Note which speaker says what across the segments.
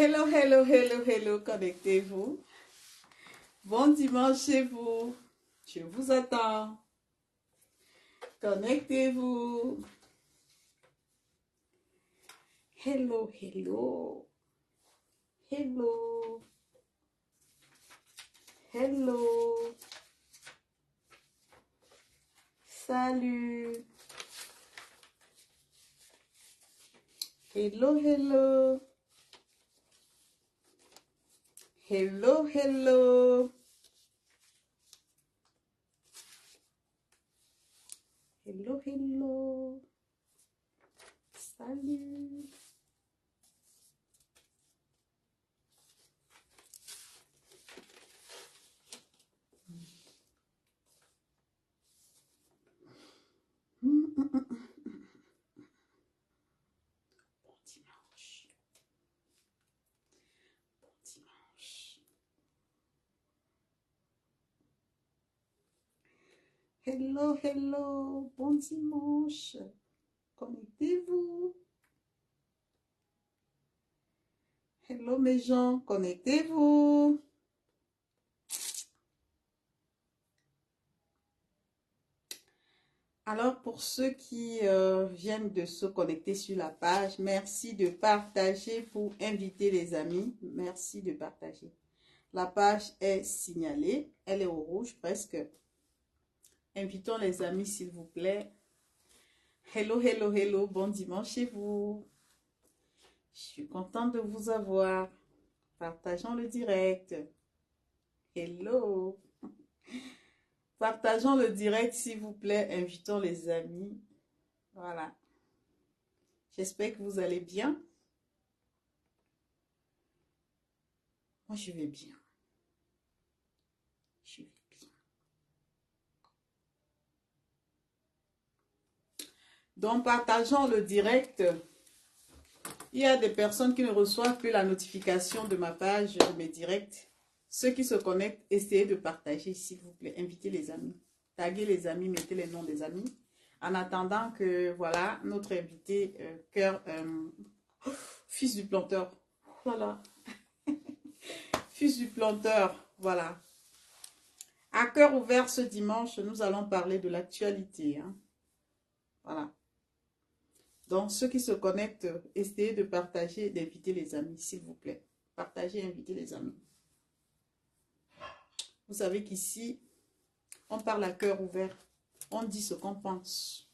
Speaker 1: Hello, hello, hello, hello, connectez-vous. Bon dimanche chez vous. Je vous attends. Connectez-vous. Hello, hello. Hello. Hello. Salut. Hello, hello. Hello, hello. Hello, hello. Salut. Bon dimanche. Bon dimanche. Hello, hello. Bon dimanche. Connectez-vous. Hello mes gens, connectez-vous. Alors pour ceux qui viennent de se connecter sur la page, merci de partager pour inviter les amis. Merci de partager. La page est signalée, elle est au rouge presque. Invitons les amis s'il vous plaît. Hello, hello, hello, bon dimanche chez vous. Je suis contente de vous avoir. Partageons le direct. Hello. Partageons le direct s'il vous plaît. Invitons les amis. Voilà. J'espère que vous allez bien. Moi, je vais bien. Je vais bien. Donc, partageons le direct. Il y a des personnes qui ne reçoivent plus la notification de ma page, de mes directs. Ceux qui se connectent, essayez de partager, s'il vous plaît. Invitez les amis. Taguez les amis, mettez les noms des amis. En attendant que, voilà, notre invité, fils du planteur. Voilà. Fils du planteur, voilà. À cœur ouvert ce dimanche, nous allons parler de l'actualité. Hein. Voilà. Donc, ceux qui se connectent, essayez de partager, d'inviter les amis, s'il vous plaît. Partagez, invitez les amis. Vous savez qu'ici, on parle à cœur ouvert. On dit ce qu'on pense.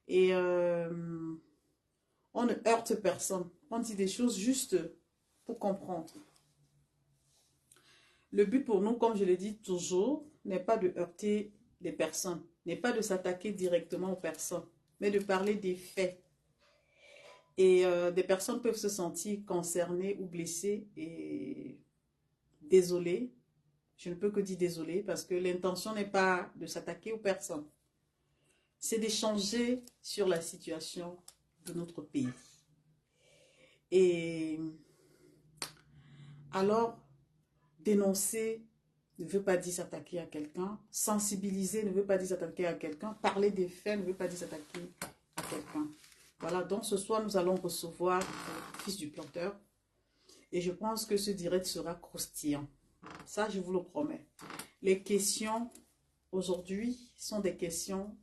Speaker 1: Et on ne heurte personne. On dit des choses juste pour comprendre. Le but pour nous, comme je le dis toujours, n'est pas de heurter les personnes, n'est pas de s'attaquer directement aux personnes, mais de parler des faits. Et des personnes peuvent se sentir concernées ou blessées et désolées. Je ne peux que dire désolé parce que l'intention n'est pas de s'attaquer aux personnes. C'est d'échanger sur la situation de notre pays. Et alors, dénoncer ne veut pas dire s'attaquer à quelqu'un. Sensibiliser ne veut pas dire s'attaquer à quelqu'un. Parler des faits ne veut pas dire s'attaquer à quelqu'un. Voilà, donc ce soir, nous allons recevoir le fils du planteur. Et je pense que ce direct sera croustillant. Ça, je vous le promets. Les questions aujourd'hui sont des questions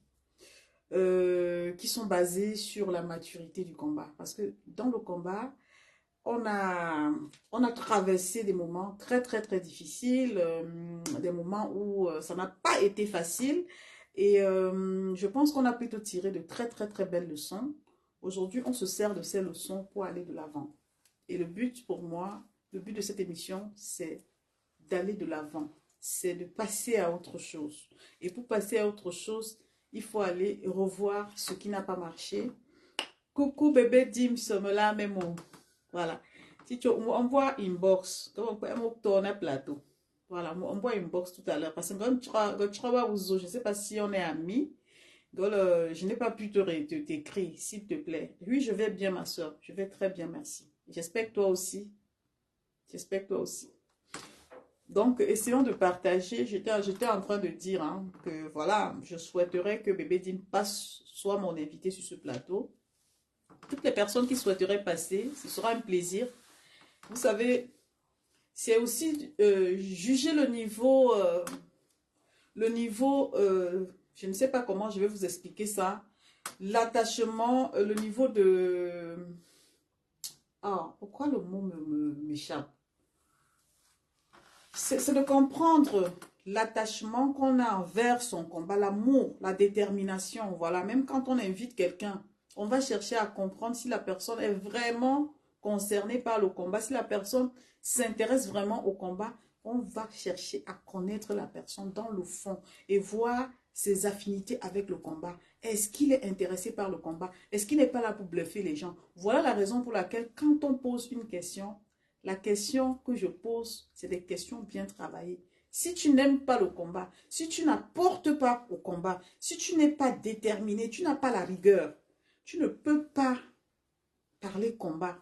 Speaker 1: qui sont basées sur la maturité du combat. Parce que dans le combat, on a traversé des moments très, très, très difficiles, des moments où ça n'a pas été facile. Et je pense qu'on a plutôt tiré de très, très, très belles leçons. Aujourd'hui, on se sert de ces leçons pour aller de l'avant. Et le but pour moi, le but de cette émission, c'est d'aller de l'avant. C'est de passer à autre chose. Et pour passer à autre chose, il faut aller revoir ce qui n'a pas marché. Coucou bébé Dim, sommes là même. Voilà. Si tu envoies inbox, on peut tourner plateau. Voilà, on envoie inbox tout à l'heure. Parce que je ne sais pas si on est amis. Donc, je n'ai pas pu t'écrire, s'il te plaît. Oui, je vais bien, ma soeur. Je vais très bien, merci. J'espère que toi aussi. J'espère que toi aussi. Donc, essayons de partager. J'étais en train de dire hein, que, voilà, je souhaiterais que Bébé Dim soit mon invité sur ce plateau. Toutes les personnes qui souhaiteraient passer, ce sera un plaisir. Vous savez, c'est aussi juger le niveau, je ne sais pas comment je vais vous expliquer ça, l'attachement, le niveau de... Ah, pourquoi le mot m'échappe? C'est de comprendre l'attachement qu'on a envers son combat, l'amour, la détermination. Voilà, même quand on invite quelqu'un, on va chercher à comprendre si la personne est vraiment concernée par le combat, si la personne s'intéresse vraiment au combat. On va chercher à connaître la personne dans le fond et voir ses affinités avec le combat. Est-ce qu'il est intéressé par le combat? Est-ce qu'il n'est pas là pour bluffer les gens? Voilà la raison pour laquelle quand on pose une question, la question que je pose, c'est des questions bien travaillées. Si tu n'aimes pas le combat, si tu n'apportes pas au combat, si tu n'es pas déterminé, tu n'as pas la rigueur, tu ne peux pas parler combat.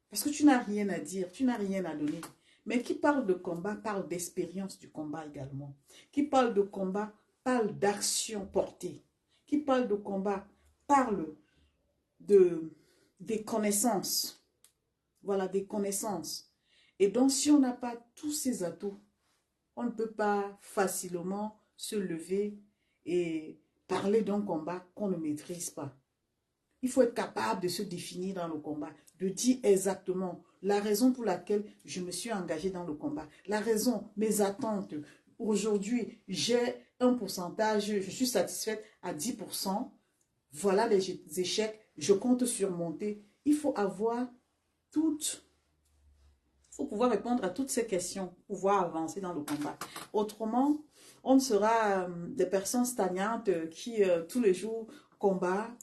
Speaker 1: Parce que tu n'as rien à dire, tu n'as rien à donner. Mais qui parle de combat, parle d'expérience du combat également. Qui parle de combat, parle d'action portée. Qui parle de combat, parle des connaissances. Voilà, des connaissances. Et donc, si on n'a pas tous ces atouts, on ne peut pas facilement se lever et parler d'un combat qu'on ne maîtrise pas. Il faut être capable de se définir dans le combat, de dire exactement la raison pour laquelle je me suis engagé dans le combat. La raison, mes attentes. Aujourd'hui, j'ai un pourcentage, je suis satisfaite à 10%. Voilà les échecs, je compte surmonter. Il faut avoir toutes... Il faut pouvoir répondre à toutes ces questions, pouvoir avancer dans le combat. Autrement, on sera des personnes stagnantes qui tous les jours combat,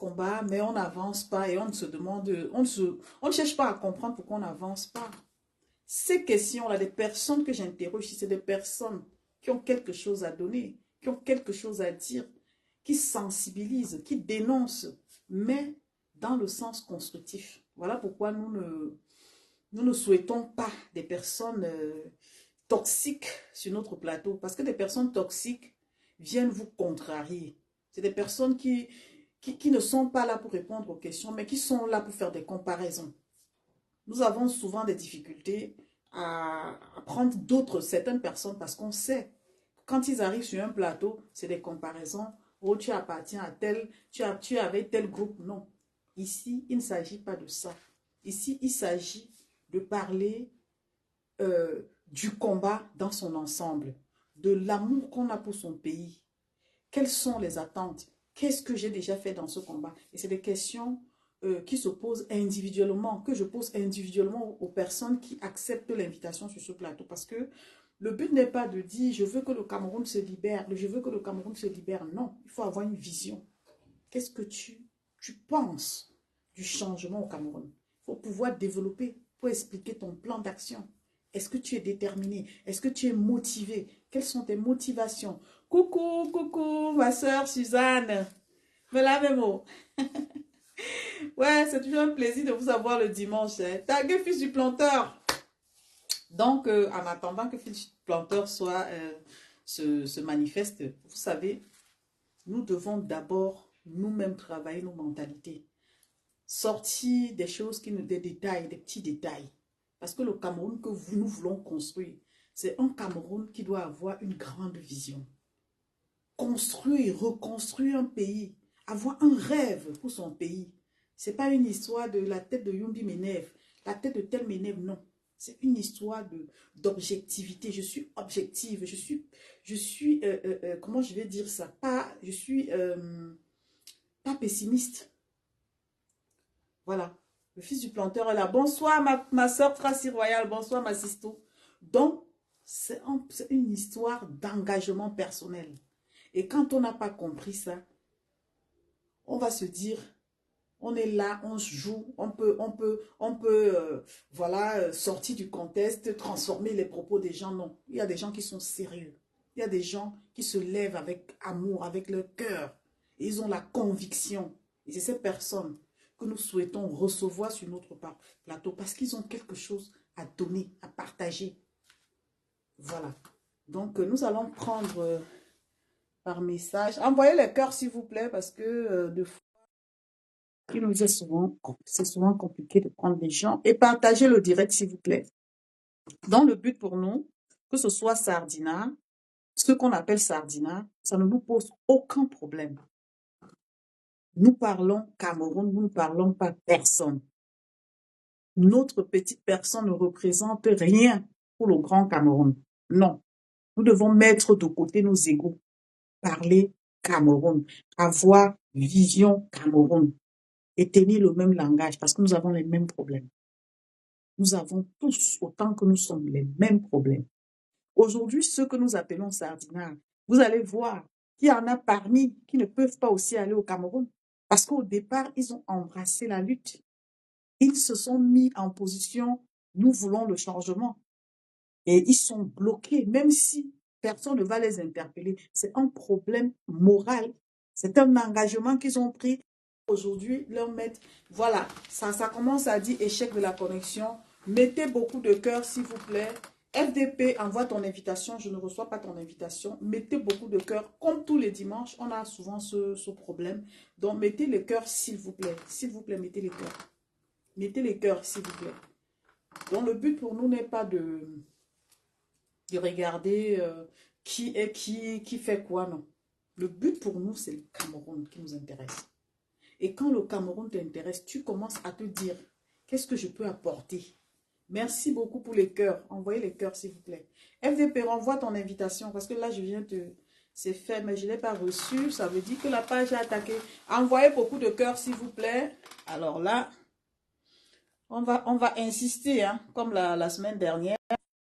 Speaker 1: mais on n'avance pas et on se demande, on ne cherche pas à comprendre pourquoi on n'avance pas. Ces questions-là, des personnes que j'interroge, c'est des personnes qui ont quelque chose à donner, qui ont quelque chose à dire, qui sensibilisent, qui dénoncent, mais dans le sens constructif. Voilà pourquoi nous ne souhaitons pas des personnes toxiques sur notre plateau. Parce que des personnes toxiques viennent vous contrarier. C'est des personnes qui ne sont pas là pour répondre aux questions, mais qui sont là pour faire des comparaisons. Nous avons souvent des difficultés à prendre certaines personnes parce qu'on sait. Quand ils arrivent sur un plateau, c'est des comparaisons. Oh, tu appartiens à tel, tu es avec tel groupe. Non. Ici, il ne s'agit pas de ça. Ici, il s'agit de parler du combat dans son ensemble, de l'amour qu'on a pour son pays. Quelles sont les attentes? Qu'est-ce que j'ai déjà fait dans ce combat? Et c'est des questions qui se posent individuellement, que je pose individuellement aux personnes qui acceptent l'invitation sur ce plateau. Parce que le but n'est pas de dire je veux que le Cameroun se libère, je veux que le Cameroun se libère. Non, il faut avoir une vision. Qu'est-ce que tu penses du changement au Cameroun? Il faut pouvoir développer, pour expliquer ton plan d'action. Est-ce que tu es déterminé? Est-ce que tu es motivé? Quelles sont tes motivations? Coucou, ma soeur Suzanne. Me la même mot. Ouais, c'est toujours un plaisir de vous avoir le dimanche. Hein. Taguez fils du planteur. Donc, en attendant que fils du planteur se manifeste, vous savez, nous devons d'abord nous-mêmes travailler nos mentalités. Sortir des choses des détails, des petits détails. Parce que le Cameroun que nous voulons construire, c'est un Cameroun qui doit avoir une grande vision. Construire, reconstruire un pays, avoir un rêve pour son pays. Ce n'est pas une histoire de la tête de Yumbi m'énerve, la tête de tel m'énerve, non. C'est une histoire d'objectivité. Je suis objective, je suis comment je vais dire ça? Je suis pas pessimiste. Voilà. Le fils du planteur est là. Bonsoir, ma soeur Tracy Royale. Bonsoir, ma sisto. Donc, c'est une histoire d'engagement personnel. Et quand on n'a pas compris ça, on va se dire, on est là, on joue, on peut voilà, sortir du contexte, transformer les propos des gens. Non, il y a des gens qui sont sérieux. Il y a des gens qui se lèvent avec amour, avec leur cœur. Ils ont la conviction. Et c'est ces personnes que nous souhaitons recevoir sur notre plateau parce qu'ils ont quelque chose à donner, à partager. Voilà. Donc, nous allons prendre par message. Envoyez les cœurs, s'il vous plaît, parce que de Il nous est souvent, c'est souvent compliqué de prendre des gens et partager le direct, s'il vous plaît. Dans le but pour nous, que ce soit Sardina, ce qu'on appelle Sardina, ça ne nous pose aucun problème. Nous parlons Cameroun, nous ne parlons pas personne. Notre petite personne ne représente rien pour le grand Cameroun. Non. Nous devons mettre de côté nos égos, parler Cameroun, avoir vision Cameroun et tenir le même langage parce que nous avons les mêmes problèmes. Nous avons tous, autant que nous sommes, les mêmes problèmes. Aujourd'hui, ceux que nous appelons sardinards, vous allez voir qu'il y en a parmi qui ne peuvent pas aussi aller au Cameroun parce qu'au départ, ils ont embrassé la lutte. Ils se sont mis en position, nous voulons le changement. Et ils sont bloqués, même si personne ne va les interpeller. C'est un problème moral. C'est un engagement qu'ils ont pris. Aujourd'hui, leur mettre, voilà, ça commence à dire échec de la connexion. Mettez beaucoup de cœur, s'il vous plaît. FDP, envoie ton invitation. Je ne reçois pas ton invitation. Mettez beaucoup de cœur. Comme tous les dimanches, on a souvent ce problème. Donc, mettez les cœurs, s'il vous plaît. S'il vous plaît, mettez les cœurs. Mettez les cœurs, s'il vous plaît. Donc, le but pour nous n'est pas de regarder qui est qui fait quoi, non. Le but pour nous, c'est le Cameroun qui nous intéresse. Et quand le Cameroun t'intéresse, tu commences à te dire, qu'est-ce que je peux apporter? Merci beaucoup pour les cœurs. Envoyez les cœurs, s'il vous plaît. FDP, renvoie ton invitation, parce que là, je viens de... C'est fait, mais je ne l'ai pas reçu. Ça veut dire que la page est attaquée. Envoyez beaucoup de cœurs, s'il vous plaît. Alors là, on va insister, hein, comme la semaine dernière.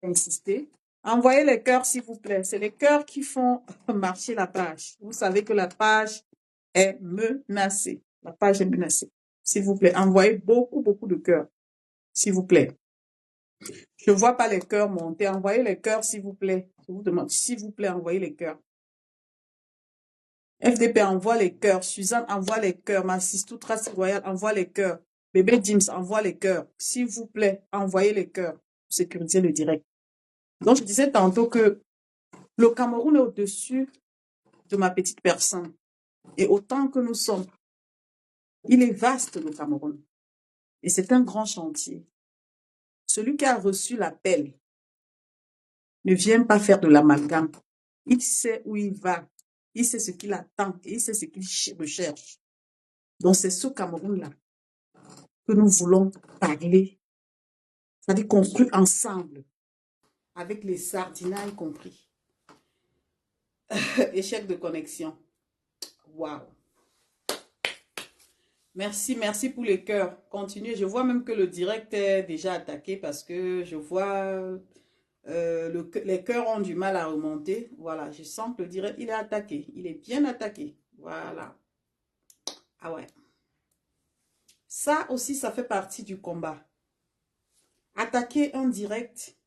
Speaker 1: Insister. Envoyez les cœurs, s'il vous plaît. C'est les cœurs qui font marcher la page. Vous savez que la page est menacée. La page est menacée. S'il vous plaît, envoyez beaucoup, beaucoup de cœurs. S'il vous plaît. Je ne vois pas les cœurs monter. Envoyez les cœurs, s'il vous plaît. Je vous demande, s'il vous plaît, envoyez les cœurs. FDP envoie les cœurs. Suzanne envoie les cœurs. Massistou Tracy Royal envoie les cœurs. Bébé James envoie les cœurs. S'il vous plaît, envoyez les cœurs. Pour sécuriser le direct. Donc, je disais tantôt que le Cameroun est au-dessus de ma petite personne. Et autant que nous sommes, il est vaste le Cameroun. Et c'est un grand chantier. Celui qui a reçu l'appel ne vient pas faire de l'amalgame. Il sait où il va. Il sait ce qu'il attend. Et il sait ce qu'il recherche. Donc c'est ce Cameroun-là que nous voulons parler. C'est-à-dire construire ensemble. Avec les sardinats compris. Échec de connexion. Waouh. Merci, merci pour les cœurs. Continuez. Je vois même que le direct est déjà attaqué parce que je vois les cœurs ont du mal à remonter. Voilà, je sens que le direct, il est attaqué. Il est bien attaqué. Voilà. Ah ouais. Ça aussi, ça fait partie du combat. Attaquer un direct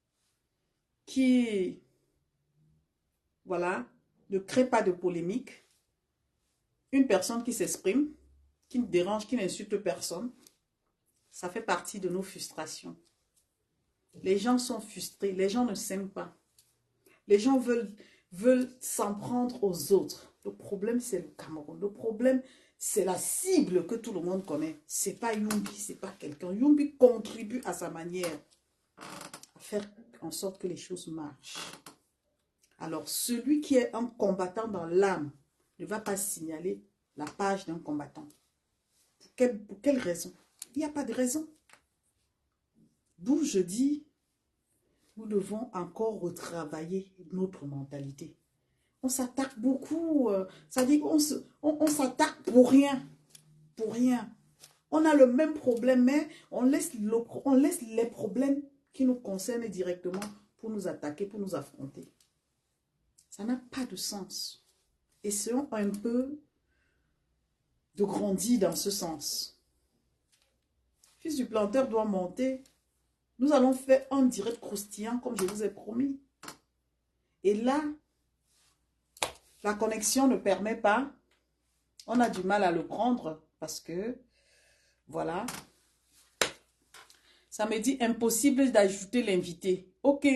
Speaker 1: qui, voilà, ne crée pas de polémique. Une personne qui s'exprime, qui ne dérange, qui n'insulte personne. Ça fait partie de nos frustrations. Les gens sont frustrés, les gens ne s'aiment pas. Les gens veulent s'en prendre aux autres. Le problème, c'est le Cameroun. Le problème, c'est la cible que tout le monde connaît. Ce n'est pas Yumbi, ce n'est pas quelqu'un. Yumbi contribue à sa manière à faire en sorte que les choses marchent. Alors, celui qui est un combattant dans l'âme ne va pas signaler la page d'un combattant. Pour quelle raison? Il n'y a pas de raison. D'où je dis, nous devons encore retravailler notre mentalité. On s'attaque beaucoup. C'est-à-dire on s'attaque pour rien. Pour rien. On a le même problème, mais on laisse les problèmes qui nous concernent directement pour nous attaquer, pour nous affronter. Ça n'a pas de sens. Essayons un peu de grandir dans ce sens. Fils du planteur doit monter. Nous allons faire un direct croustillant comme je vous ai promis. Et là, la connexion ne permet pas. On a du mal à le prendre parce que, voilà. Ça me dit impossible d'ajouter l'invité. Ok.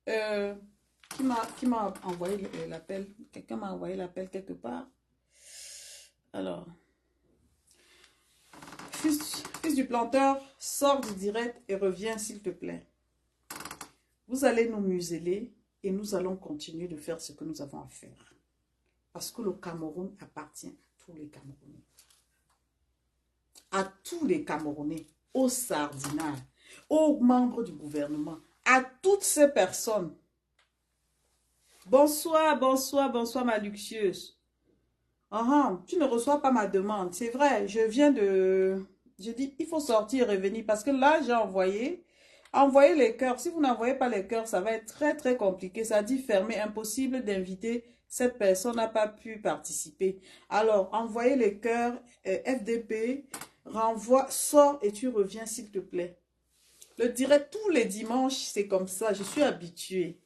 Speaker 1: Qui m'a envoyé l'appel? Quelqu'un m'a envoyé l'appel quelque part. Alors. Fils du planteur, sors du direct et reviens s'il te plaît. Vous allez nous museler et nous allons continuer de faire ce que nous avons à faire. Parce que le Cameroun appartient à tous les Camerounais. À tous les Camerounais, aux sardinales, aux membres du gouvernement, à toutes ces personnes. Bonsoir, bonsoir, bonsoir ma luxueuse. Tu ne reçois pas ma demande. C'est vrai, je viens de... Je dis, il faut sortir et revenir parce que là, j'ai envoyé les cœurs. Si vous n'envoyez pas les cœurs, ça va être très, très compliqué. Ça dit fermé, impossible d'inviter. Cette personne n'a pas pu participer. Alors, envoyez les cœurs, FDP, renvoie, sors et tu reviens s'il te plaît. Le direct tous les dimanches, c'est comme ça. Je suis habituée.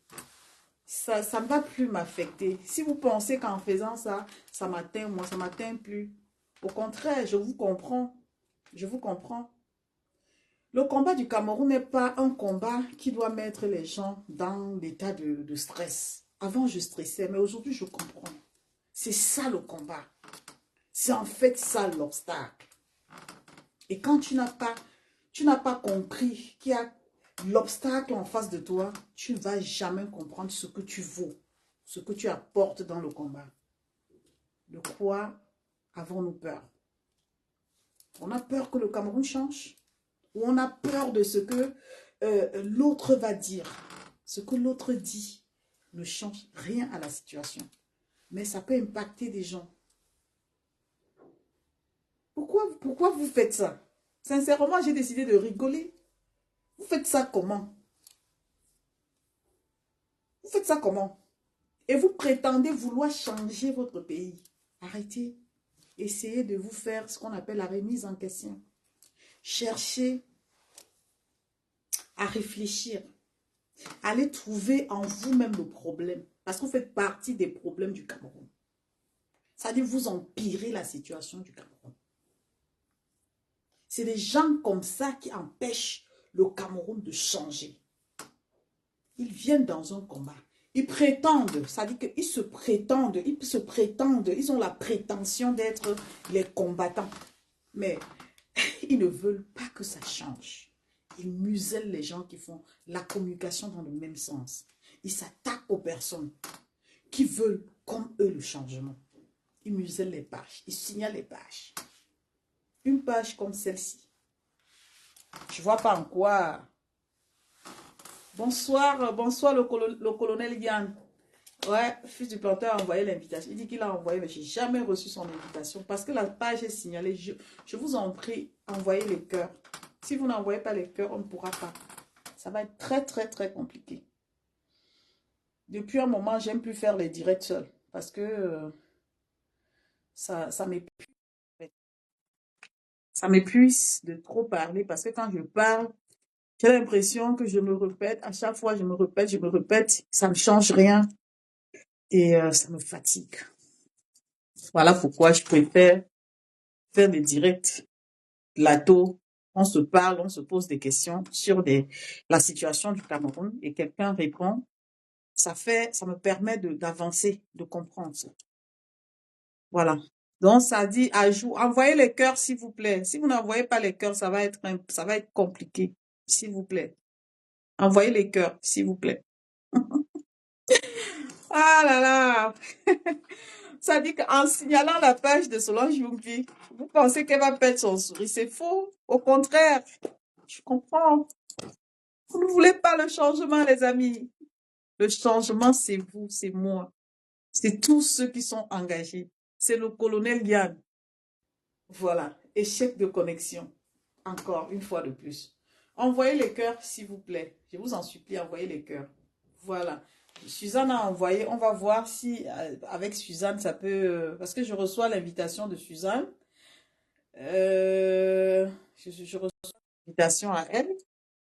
Speaker 1: Ça ne va plus m'affecter. Si vous pensez qu'en faisant ça, ça m'atteint, moi, ça ne m'atteint plus. Au contraire, je vous comprends. Je vous comprends. Le combat du Cameroun n'est pas un combat qui doit mettre les gens dans l'état de stress. Avant, je stressais, mais aujourd'hui, je comprends. C'est ça le combat. C'est en fait ça l'obstacle. Et quand tu n'as pas compris qu'il y a l'obstacle en face de toi, tu ne vas jamais comprendre ce que tu vaux, ce que tu apportes dans le combat. De quoi avons-nous peur? On a peur que le Cameroun change? Ou on a peur de ce que l'autre va dire? Ce que l'autre dit ne change rien à la situation. Mais ça peut impacter des gens. Pourquoi vous faites ça? Sincèrement, j'ai décidé de rigoler. Vous faites ça comment? Vous faites ça comment? Et vous prétendez vouloir changer votre pays. Arrêtez. Essayez de vous faire ce qu'on appelle la remise en question. Cherchez à réfléchir. Allez trouver en vous-même le problème. Parce que vous faites partie des problèmes du Cameroun. C'est-à-dire vous empirez la situation du Cameroun. C'est des gens comme ça qui empêchent le Cameroun de changer. Ils viennent dans un combat. Ils prétendent, c'est-à-dire qu'ils se prétendent, ils ont la prétention d'être les combattants. Mais ils ne veulent pas que ça change. Ils musellent les gens qui font la communication dans le même sens. Ils s'attaquent aux personnes qui veulent, comme eux, le changement. Ils musellent les pages, ils signalent les pages. Une page comme celle-ci. Je ne vois pas en quoi... Bonsoir, bonsoir le colonel Yann. Ouais, fils du planteur a envoyé l'invitation. Il dit qu'il a envoyé, mais je n'ai jamais reçu son invitation. Parce que la page est signalée. Je vous en prie, envoyez les cœurs. Si vous n'envoyez pas les cœurs, on ne pourra pas. Ça va être très, très, très compliqué. Depuis un moment, j'aime plus faire les directs seuls. Parce que ça m'épuise. Ça m'épuise de trop parler. Parce que quand je parle, j'ai l'impression que je me répète. À chaque fois, je me répète. Ça ne change rien. Et ça me fatigue. Voilà pourquoi je préfère faire des directs plateau. On se parle, on se pose des questions sur la situation du Cameroun et quelqu'un répond. Ça me permet d'avancer, de comprendre. Voilà. Donc, ça dit ajout. Envoyez les cœurs, s'il vous plaît. Si vous n'envoyez pas les cœurs, ça va être compliqué. S'il vous plaît. Envoyez les cœurs, s'il vous plaît. Ah là là. Ça dit qu'en signalant la page de Solange Youngvi, vous pensez qu'elle va perdre son sourire. C'est faux. Au contraire, je comprends. Vous ne voulez pas le changement, les amis. Le changement, c'est vous, c'est moi. C'est tous ceux qui sont engagés. C'est le colonel Yann. Voilà. Échec de connexion. Encore une fois de plus. Envoyez les cœurs, s'il vous plaît. Je vous en supplie, envoyez les cœurs. Voilà. Suzanne a envoyé. On va voir si avec Suzanne, ça peut... parce que je reçois l'invitation de Suzanne. Je reçois l'invitation à elle.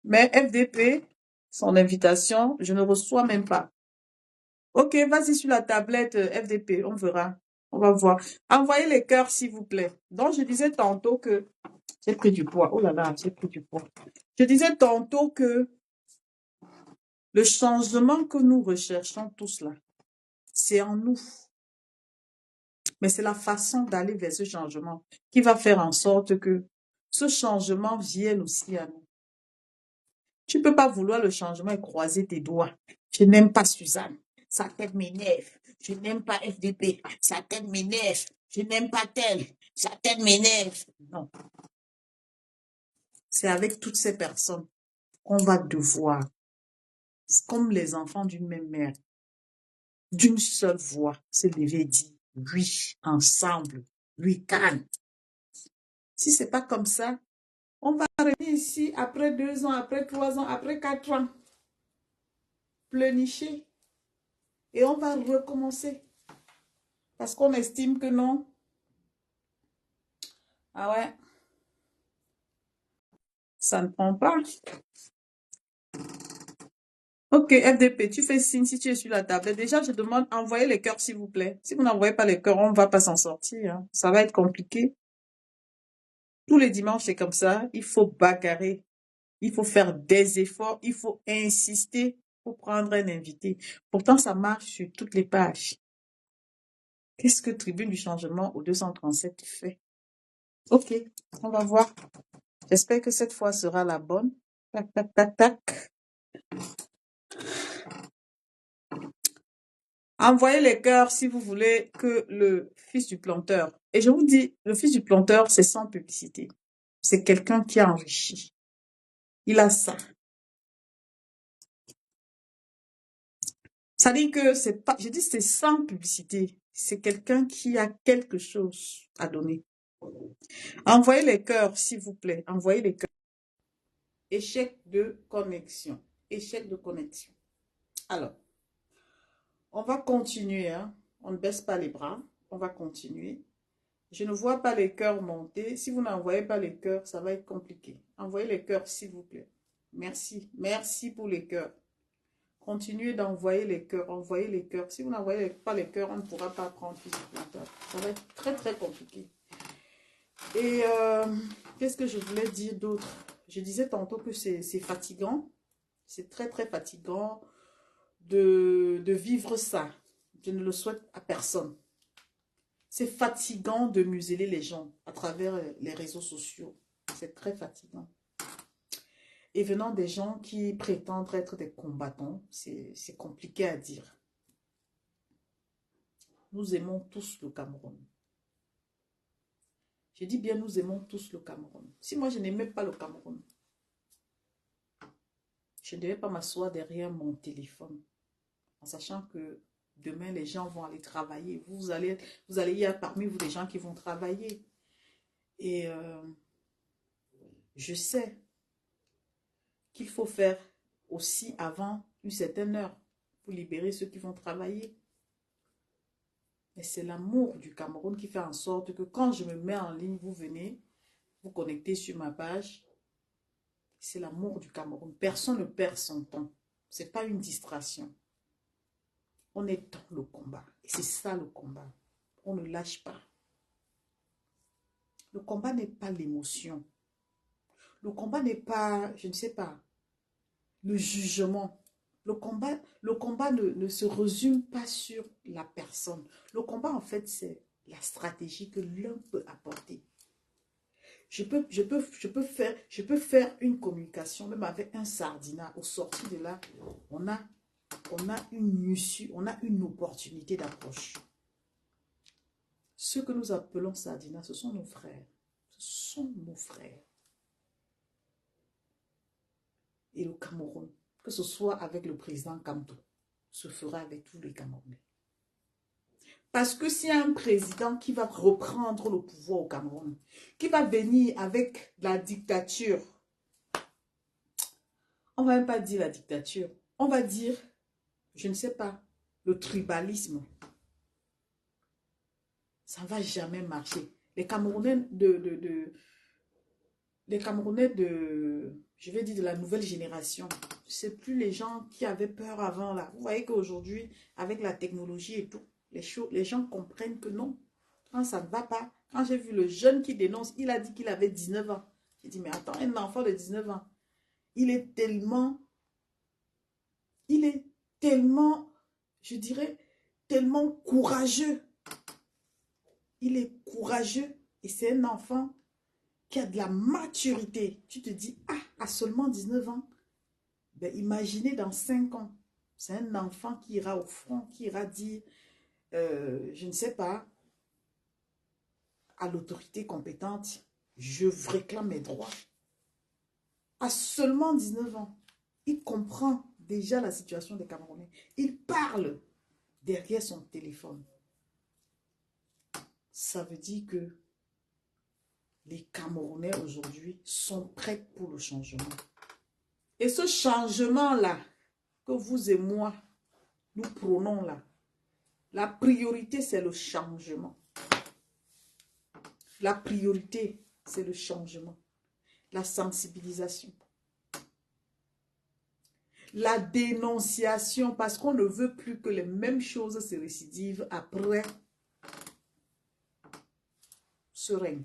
Speaker 1: Mais FDP, son invitation, je ne reçois même pas. Ok, vas-y sur la tablette FDP, on verra. On va voir. Envoyez les cœurs, s'il vous plaît. Donc, je disais tantôt que... J'ai pris du poids. Oh là là, j'ai pris du poids. Je disais tantôt que le changement que nous recherchons tous là, c'est en nous. Mais c'est la façon d'aller vers ce changement qui va faire en sorte que ce changement vienne aussi à nous. Tu ne peux pas vouloir le changement et croiser tes doigts. Je n'aime pas Suzanne, sa tête m'énerve. Je n'aime pas FDP, sa tête m'énerve. Je n'aime pas tel, sa tête m'énerve. Non, c'est avec toutes ces personnes qu'on va devoir, comme les enfants d'une même mère, d'une seule voix, se lever et dire oui, ensemble, oui, calme. Si c'est pas comme ça, on va revenir ici après 2 ans, après 3 ans, après 4 ans, pleurnicher. Et on va recommencer. Parce qu'on estime que non. Ah ouais, ça ne prend pas. Ok, FDP, tu fais signe si tu es sur la table. Déjà, je demande, envoyez les cœurs, s'il vous plaît. Si vous n'envoyez pas les cœurs, on ne va pas s'en sortir, hein. Ça va être compliqué. Tous les dimanches, c'est comme ça. Il faut bagarrer. Il faut faire des efforts. Il faut insister pour prendre un invité. Pourtant, ça marche sur toutes les pages. Qu'est-ce que Tribune du Changement au 237 fait? Ok, on va voir. J'espère que cette fois sera la bonne. Tac, tac, tac, tac. Envoyez les cœurs si vous voulez que le fils du planteur. Et je vous dis, le fils du planteur, c'est sans publicité. C'est quelqu'un qui a enrichi. Il a ça. Ça dit que c'est pas, je dis c'est sans publicité. C'est quelqu'un qui a quelque chose à donner. Envoyez les cœurs, s'il vous plaît. Envoyez les cœurs. Échec de connexion. Échec de connexion. Alors, on va continuer, hein. On ne baisse pas les bras. On va continuer. Je ne vois pas les cœurs monter. Si vous n'envoyez pas les cœurs, ça va être compliqué. Envoyez les cœurs, s'il vous plaît. Merci. Merci pour les cœurs. Continuez d'envoyer les cœurs. Envoyez les cœurs. Si vous n'envoyez pas les cœurs, on ne pourra pas prendre fils du planteur. Ça va être très, très compliqué. Et qu'est-ce que je voulais dire d'autre? Je disais tantôt que c'est fatigant. C'est très, très fatigant de vivre ça. Je ne le souhaite à personne. C'est fatigant de museler les gens à travers les réseaux sociaux. C'est très fatigant. Et venant des gens qui prétendent être des combattants, c'est compliqué à dire. Nous aimons tous le Cameroun. Je dis bien, nous aimons tous le Cameroun. Si moi, je n'aimais pas le Cameroun, je ne devais pas m'asseoir derrière mon téléphone en sachant que demain, les gens vont aller travailler. Vous allez y avoir parmi vous des gens qui vont travailler. Et je sais qu'il faut faire aussi avant une certaine heure pour libérer ceux qui vont travailler. Mais c'est l'amour du Cameroun qui fait en sorte que quand je me mets en ligne, vous venez, vous connectez sur ma page. C'est l'amour du Cameroun. Personne ne perd son temps. Ce n'est pas une distraction. On est dans le combat. Et c'est ça le combat. On ne lâche pas. Le combat n'est pas l'émotion. Le combat n'est pas, je ne sais pas, le jugement. Le combat ne se résume pas sur la personne. Le combat, en fait, c'est la stratégie que l'un peut apporter. Je peux faire une communication, même avec un sardinat. Au sorti de là, on a une issue, on a une opportunité d'approche. Ceux que nous appelons sardinat, ce sont nos frères. Ce sont nos frères. Et le Cameroun, que ce soit avec le président Kamto, se fera avec tous les Camerounais. Parce que s'il y a un président qui va reprendre le pouvoir au Cameroun, qui va venir avec la dictature, on ne va même pas dire la dictature, on va dire, je ne sais pas, le tribalisme. Ça ne va jamais marcher. Les Camerounais je vais dire de la nouvelle génération, c'est plus les gens qui avaient peur avant là. Vous voyez qu'aujourd'hui, avec la technologie et tout, les gens comprennent que non, quand ça ne va pas. Quand j'ai vu le jeune qui dénonce, il a dit qu'il avait 19 ans. J'ai dit, mais attends, un enfant de 19 ans, il est tellement, je dirais, tellement courageux. Il est courageux et c'est un enfant qui a de la maturité. Tu te dis, ah, à seulement 19 ans, ben, imaginez dans 5 ans, c'est un enfant qui ira au front, qui ira dire, je ne sais pas, à l'autorité compétente, je réclame mes droits. À seulement 19 ans, il comprend déjà la situation des Camerounais. Il parle derrière son téléphone. Ça veut dire que les Camerounais aujourd'hui sont prêts pour le changement. Et ce changement-là, que vous et moi, nous prônons là, la priorité, c'est le changement. La priorité, c'est le changement. La sensibilisation. La dénonciation, parce qu'on ne veut plus que les mêmes choses se récidivent après ce règne.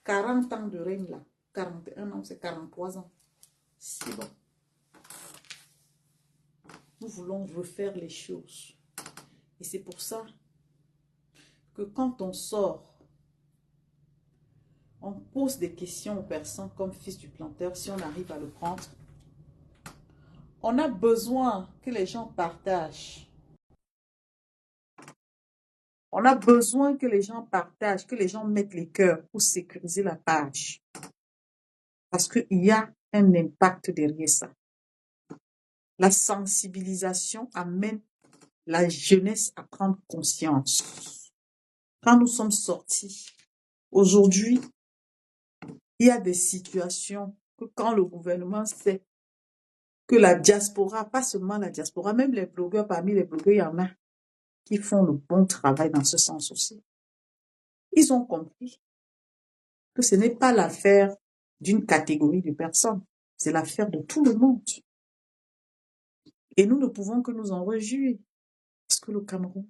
Speaker 1: 40 ans de règne là, 41 ans, c'est 43 ans. C'est bon. Nous voulons refaire les choses. Et c'est pour ça que quand on sort, on pose des questions aux personnes comme fils du planteur, si on arrive à le prendre. On a besoin que les gens partagent. On a besoin que les gens partagent, que les gens mettent les cœurs pour sécuriser la page. Parce qu'il y a un impact derrière ça. La sensibilisation amène la jeunesse à prendre conscience. Quand nous sommes sortis, aujourd'hui, il y a des situations que quand le gouvernement sait que la diaspora, pas seulement la diaspora, même les blogueurs, parmi les blogueurs, il y en a qui font le bon travail dans ce sens aussi. Ils ont compris que ce n'est pas l'affaire d'une catégorie de personnes, c'est l'affaire de tout le monde. Et nous ne pouvons que nous en réjouir, parce que le Cameroun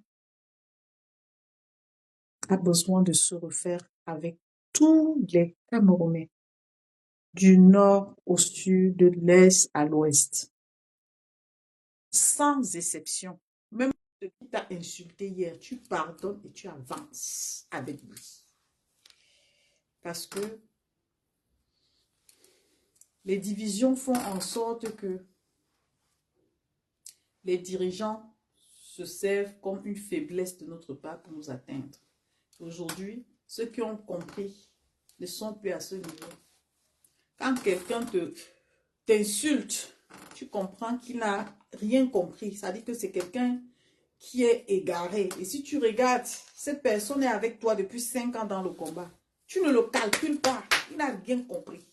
Speaker 1: a besoin de se refaire avec tous les Camerounais, du nord au sud, de l'est à l'ouest, sans exception. Même celui qui t'a insulté hier, tu pardonnes et tu avances avec lui. Parce que les divisions font en sorte que les dirigeants se servent comme une faiblesse de notre part pour nous atteindre. Aujourd'hui, ceux qui ont compris ne sont plus à ce niveau. Quand quelqu'un t'insulte, tu comprends qu'il n'a rien compris. Ça dit que c'est quelqu'un qui est égaré. Et si tu regardes, cette personne est avec toi depuis 5 ans dans le combat. Tu ne le calcules pas. Il n'a rien compris.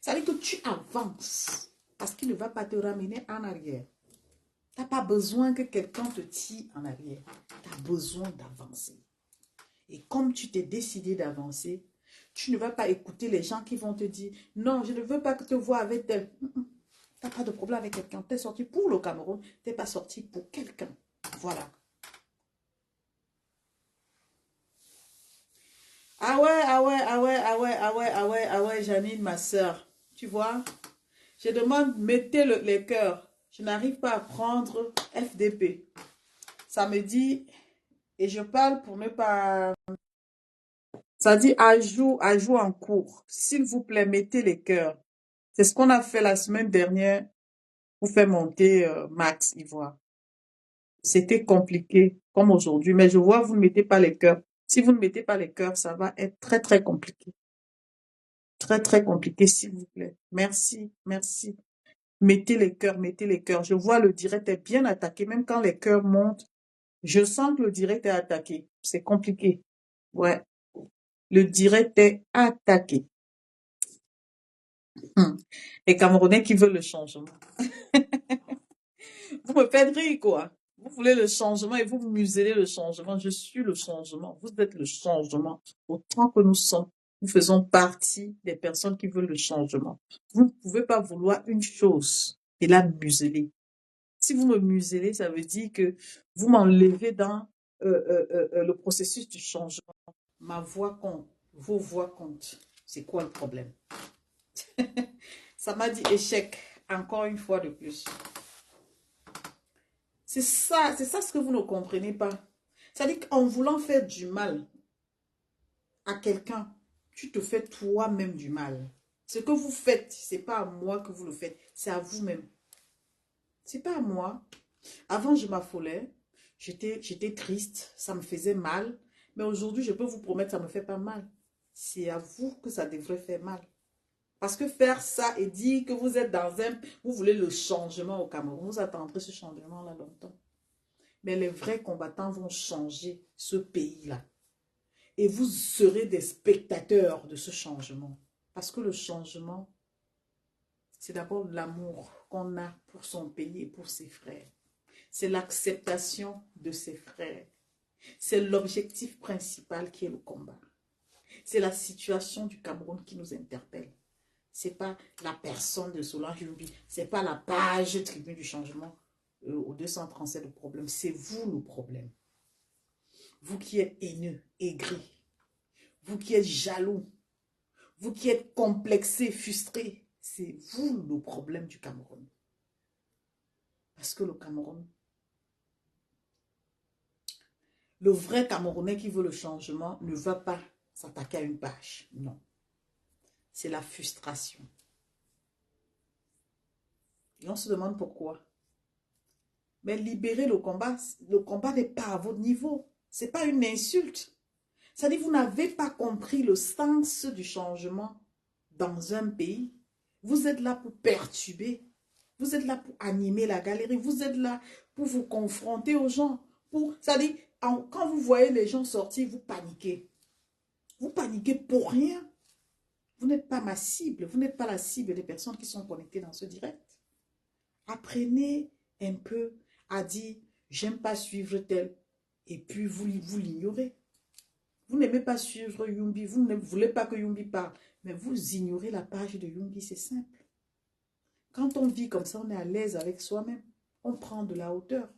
Speaker 1: Ça dit que tu avances. Parce qu'il ne va pas te ramener en arrière. Tu n'as pas besoin que quelqu'un te tire en arrière. Tu as besoin d'avancer. Et comme tu t'es décidé d'avancer, tu ne vas pas écouter les gens qui vont te dire « Non, je ne veux pas que te voir avec tel. » Tu n'as pas de problème avec quelqu'un. Tu es sorti pour le Cameroun. Tu n'es pas sorti pour quelqu'un. Voilà. Ah ouais, ah ouais, ah ouais, ah ouais, ah ouais, ah ouais, ah ouais, Janine, ma soeur. Tu vois, je demande, mettez les cœurs. Je n'arrive pas à prendre FDP. Ça me dit, et je parle pour ne pas... Ça dit ajout en cours. S'il vous plaît, mettez les cœurs. C'est ce qu'on a fait la semaine dernière pour faire monter Max Ivoire. C'était compliqué, comme aujourd'hui. Mais je vois, vous ne mettez pas les cœurs. Si vous ne mettez pas les cœurs, ça va être très, très compliqué. Très, très compliqué, s'il vous plaît. Merci, merci. Mettez les cœurs, mettez les cœurs. Je vois le direct est bien attaqué. Même quand les cœurs montent, je sens que le direct est attaqué. C'est compliqué. Ouais. Le direct est attaqué. Les Camerounais qui veulent le changement. Vous me faites rire, quoi. Vous voulez le changement et vous muselez le changement. Je suis le changement. Vous êtes le changement. Autant que nous sommes, nous faisons partie des personnes qui veulent le changement. Vous ne pouvez pas vouloir une chose et la museler. Si vous me muselez, ça veut dire que vous m'enlevez dans le processus du changement. Ma voix compte. Vos voix comptent. C'est quoi le problème? Ça m'a dit échec. Encore une fois de plus. C'est ça ce que vous ne comprenez pas. C'est-à-dire qu'en voulant faire du mal à quelqu'un, tu te fais toi-même du mal. Ce que vous faites, ce n'est pas à moi que vous le faites, c'est à vous-même. Ce n'est pas à moi. Avant, je m'affolais, j'étais triste, ça me faisait mal. Mais aujourd'hui, je peux vous promettre, ça ne me fait pas mal. C'est à vous que ça devrait faire mal. Parce que faire ça et dire que vous êtes dans un... Vous voulez le changement au Cameroun, vous attendrez ce changement-là longtemps. Mais les vrais combattants vont changer ce pays-là. Et vous serez des spectateurs de ce changement. Parce que le changement, c'est d'abord l'amour qu'on a pour son pays et pour ses frères. C'est l'acceptation de ses frères. C'est l'objectif principal qui est le combat. C'est la situation du Cameroun qui nous interpelle. Ce n'est pas la personne de Solange Youmbi. Ce n'est pas la page Tribune du Changement au 237 le problème. C'est vous le problème. Vous qui êtes haineux, aigri. Vous qui êtes jaloux. Vous qui êtes complexé, frustré. C'est vous le problème du Cameroun. Parce que le Cameroun, le vrai Camerounais qui veut le changement ne va pas s'attaquer à une page. Non. C'est la frustration. Et on se demande pourquoi. Mais libérer le combat n'est pas à votre niveau. Ce n'est pas une insulte. C'est-à-dire que vous n'avez pas compris le sens du changement dans un pays. Vous êtes là pour perturber. Vous êtes là pour animer la galerie. Vous êtes là pour vous confronter aux gens. C'est-à-dire, quand vous voyez les gens sortir, vous paniquez. Vous paniquez pour rien. Vous n'êtes pas ma cible. Vous n'êtes pas la cible des personnes qui sont connectées dans ce direct. Apprenez un peu à dire, j'aime pas suivre tel. Et puis, vous l'ignorez. Vous n'aimez pas suivre Youmbi. Vous ne voulez pas que Youmbi parle. Mais vous ignorez la page de Youmbi. C'est simple. Quand on vit comme ça, on est à l'aise avec soi-même. On prend de la hauteur.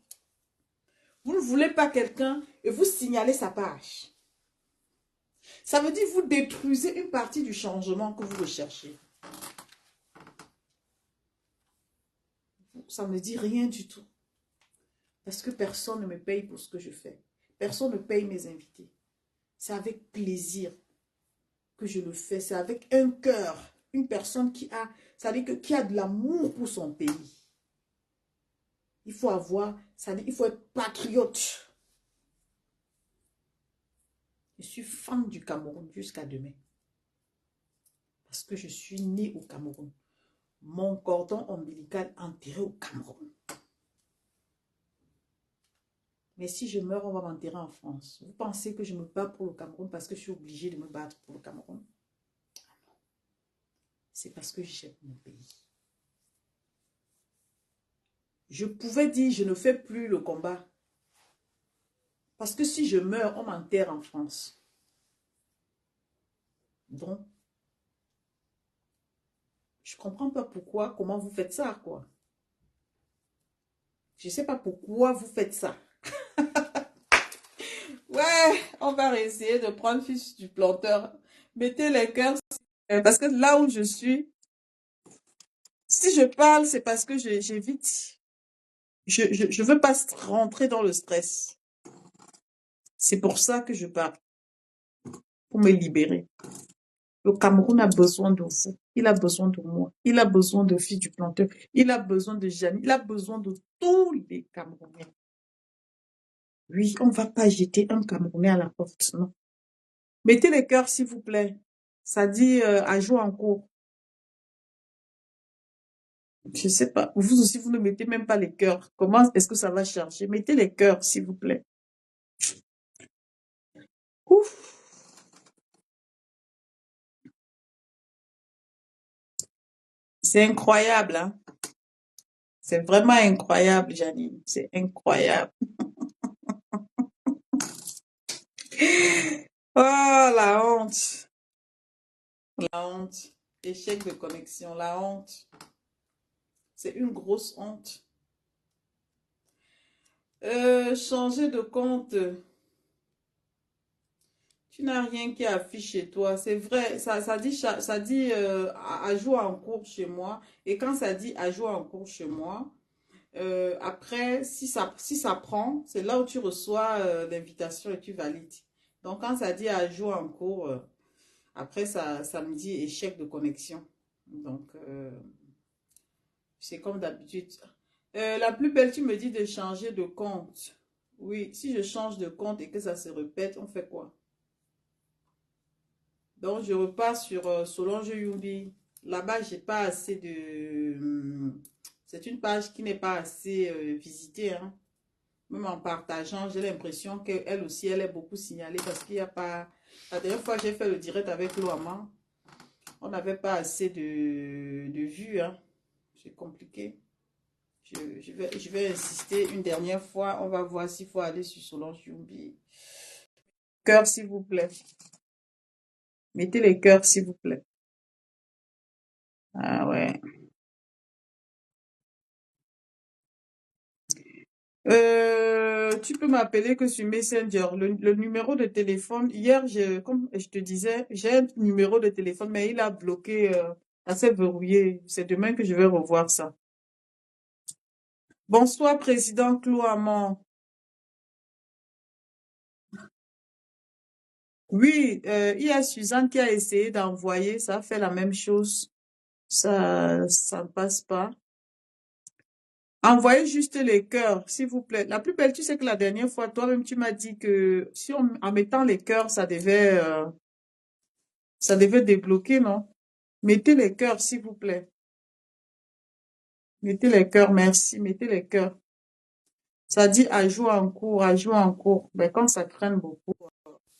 Speaker 1: Vous ne voulez pas quelqu'un et vous signalez sa page. Ça veut dire que vous détruisez une partie du changement que vous recherchez. Ça ne dit rien du tout. Parce que personne ne me paye pour ce que je fais. Personne ne paye mes invités. C'est avec plaisir que je le fais. C'est avec un cœur. Une personne qui a, ça veut dire qui a de l'amour pour son pays. Il faut avoir, ça veut dire, il faut être patriote. Je suis fan du Cameroun jusqu'à demain. Parce que je suis née au Cameroun. Mon cordon ombilical enterré au Cameroun. Mais si je meurs, on va m'enterrer en France. Vous pensez que je me bats pour le Cameroun parce que je suis obligée de me battre pour le Cameroun? C'est parce que j'aime mon pays. Je pouvais dire, je ne fais plus le combat. Parce que si je meurs, on m'enterre en France. Donc, je ne comprends pas pourquoi, comment vous faites ça, quoi. Je ne sais pas pourquoi vous faites ça. Ouais, on va essayer de prendre fiche du planteur. Mettez les cœurs. Parce que là où je suis, si je parle, c'est parce que j'évite. Je veux pas rentrer dans le stress. C'est pour ça que je parle. Pour me libérer. Le Cameroun a besoin de vous. Il a besoin de moi. Il a besoin de filles du planteur. Il a besoin de Jeanne. Il a besoin de tous les Camerounais. Oui, on ne va pas jeter un Camerounais à la porte, non. Mettez les cœurs, s'il vous plaît. Ça dit à jouer en cours. Je ne sais pas. Vous aussi, vous ne mettez même pas les cœurs. Comment est-ce que ça va charger? Mettez les cœurs, s'il vous plaît. Ouf. C'est incroyable, hein? C'est vraiment incroyable, Janine. C'est incroyable. Oh, la honte. La honte. Échec de connexion, la honte. C'est une grosse honte. Changer de compte. Tu n'as rien qui affiche chez toi. C'est vrai, ça dit à jouer en cours chez moi. Et quand ça dit à jouer en cours chez moi, après, si ça prend, c'est là où tu reçois l'invitation et tu valides. Donc, quand ça dit à jouer en cours, Après, ça me dit échec de connexion. Donc, c'est comme d'habitude. La plus belle, tu me dis de changer de compte. Oui, si je change de compte et que ça se répète, on fait quoi? Donc, je repars sur Solange Youmbi. Là-bas, j'ai pas assez de... C'est une page qui n'est pas assez visitée, hein. Même en partageant, j'ai l'impression qu'elle aussi, elle est beaucoup signalée parce qu'il n'y a pas... La dernière fois, j'ai fait le direct avec Loama. On n'avait pas assez de vues, hein. C'est compliqué. Je vais insister une dernière fois. On va voir s'il faut aller sur Solange Youmbi. Cœur, s'il vous plaît. Mettez les cœurs, s'il vous plaît. Ah ouais. Tu peux m'appeler que sur Messenger. Le numéro de téléphone, hier, comme je te disais, j'ai un numéro de téléphone, mais il a bloqué, assez verrouillé. C'est demain que je vais revoir ça. Bonsoir, président Clouamont. Oui, il y a Suzanne qui a essayé d'envoyer, ça a fait la même chose. Ça ne passe pas. Envoyez juste les cœurs, s'il vous plaît. La plus belle, tu sais que la dernière fois, toi-même, tu m'as dit que si en mettant les cœurs, ça devait débloquer, non? Mettez les cœurs, s'il vous plaît. Mettez les cœurs, merci. Mettez les cœurs. Ça dit ajout en cours, ajout en cours. Mais quand ça traîne beaucoup,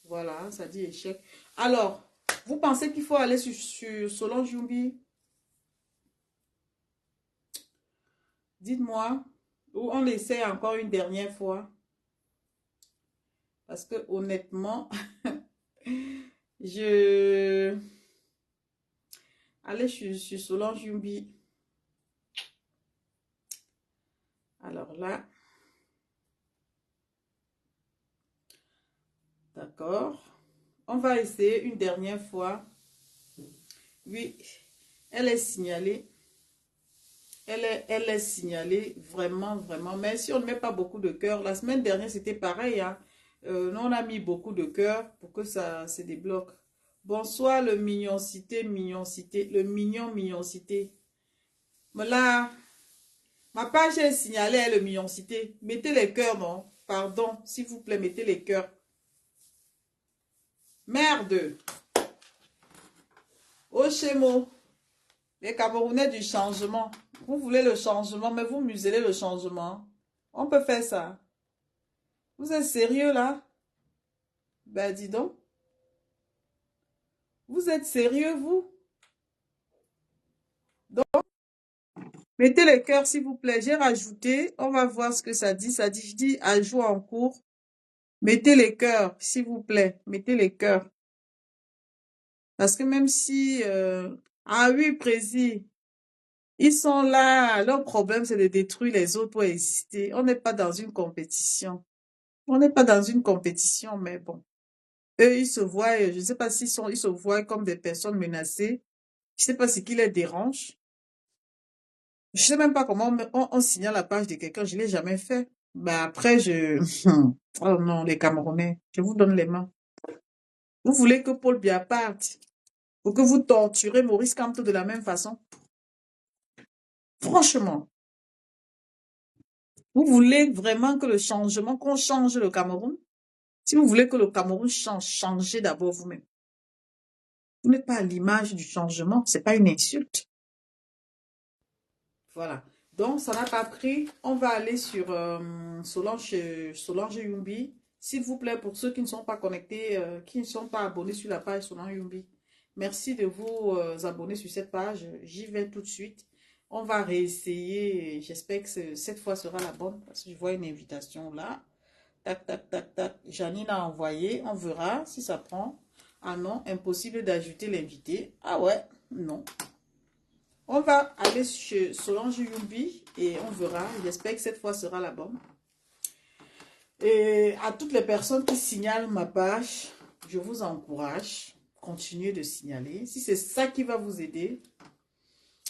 Speaker 1: voilà, ça dit échec. Alors, vous pensez qu'il faut aller sur Solange Youmbi? Dites-moi. Ou on essaie encore une dernière fois. Parce que honnêtement, je... Allez sur Solange Youmbi. Alors là, d'accord. On va essayer une dernière fois. Oui, elle est signalée. Elle est signalée vraiment, vraiment. Mais si on ne met pas beaucoup de cœur, la semaine dernière, c'était pareil, hein. Nous, on a mis beaucoup de cœur pour que ça se débloque. Bonsoir, le mignoncité, mignoncité. Le mignon, mignoncité. Mais là, ma page est signalée, hein, le mignoncité. Mettez les cœurs, non? Pardon, s'il vous plaît, mettez les cœurs. Merde. Ochemo. Les Camerounais du changement. Vous voulez le changement, mais vous muselez le changement. On peut faire ça. Vous êtes sérieux là? Ben dis donc. Vous êtes sérieux vous? Donc, mettez les cœurs s'il vous plaît. J'ai rajouté. On va voir ce que ça dit. Ça dit, je dis ajout en cours. Mettez les cœurs s'il vous plaît. Mettez les cœurs. Parce que même si... Ah oui, Prési. Ils sont là. Leur problème, c'est de détruire les autres pour exister. On n'est pas dans une compétition. On n'est pas dans une compétition, mais bon. Eux, ils se voient, je ne sais pas ils se voient comme des personnes menacées. Je ne sais pas ce qui les dérange. Je ne sais même pas comment on signale la page de quelqu'un. Je ne l'ai jamais fait. Bah après, oh non, les Camerounais, je vous donne les mains. Vous voulez que Paul Biya parte pour que vous torturez Maurice Kamto de la même façon? Franchement, vous voulez vraiment que le changement, qu'on change le Cameroun? Si vous voulez que le Cameroun change, changez d'abord vous-même. Vous n'êtes pas à l'image du changement, c'est pas une insulte. Voilà. Donc, ça n'a pas pris. On va aller sur Solange Youmbi. S'il vous plaît, pour ceux qui ne sont pas connectés, qui ne sont pas abonnés sur la page Solange Youmbi, merci de vous abonner sur cette page. J'y vais tout de suite. On va réessayer. J'espère que cette fois sera la bonne parce que je vois une invitation là. Tac, tac, tac, tac. Janine a envoyé. On verra si ça prend. Ah non, impossible d'ajouter l'invité. Ah ouais, non. On va aller chez Solange Youmbi et on verra. J'espère que cette fois sera la bonne. Et à toutes les personnes qui signalent ma page, je vous encourage. Continuez de signaler. Si c'est ça qui va vous aider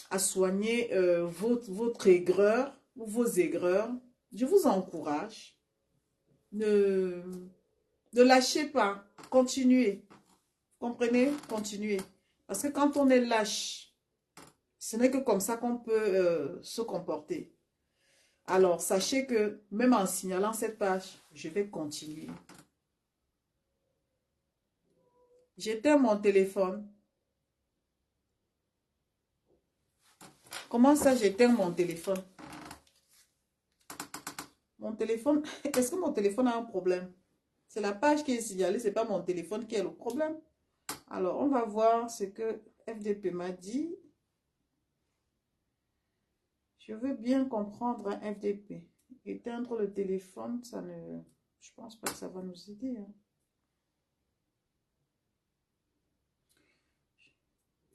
Speaker 1: à soigner votre aigreur ou vos aigreurs, je vous encourage. Ne lâchez pas. Continuez. Comprenez? Continuez. Parce que quand on est lâche, ce n'est que comme ça qu'on peut se comporter. Alors, sachez que même en signalant cette page, je vais continuer. J'éteins mon téléphone. Comment ça, j'éteins mon téléphone? Mon téléphone, est-ce que mon téléphone a un problème? C'est la page qui est signalée, ce n'est pas mon téléphone qui est le problème. Alors, on va voir ce que FDP m'a dit. Je veux bien comprendre un FDP. Éteindre le téléphone, ça ne... Je pense pas que ça va nous aider. Hein.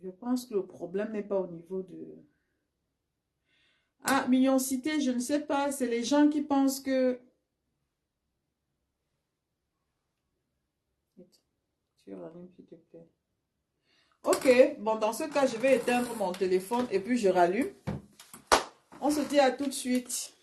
Speaker 1: Je pense que le problème n'est pas au niveau de... Ah, mignoncité, je ne sais pas. C'est les gens qui pensent que... Tu rallumes, s'il te plaît. Ok, bon, dans ce cas, je vais éteindre mon téléphone et puis je rallume. On se dit à tout de suite.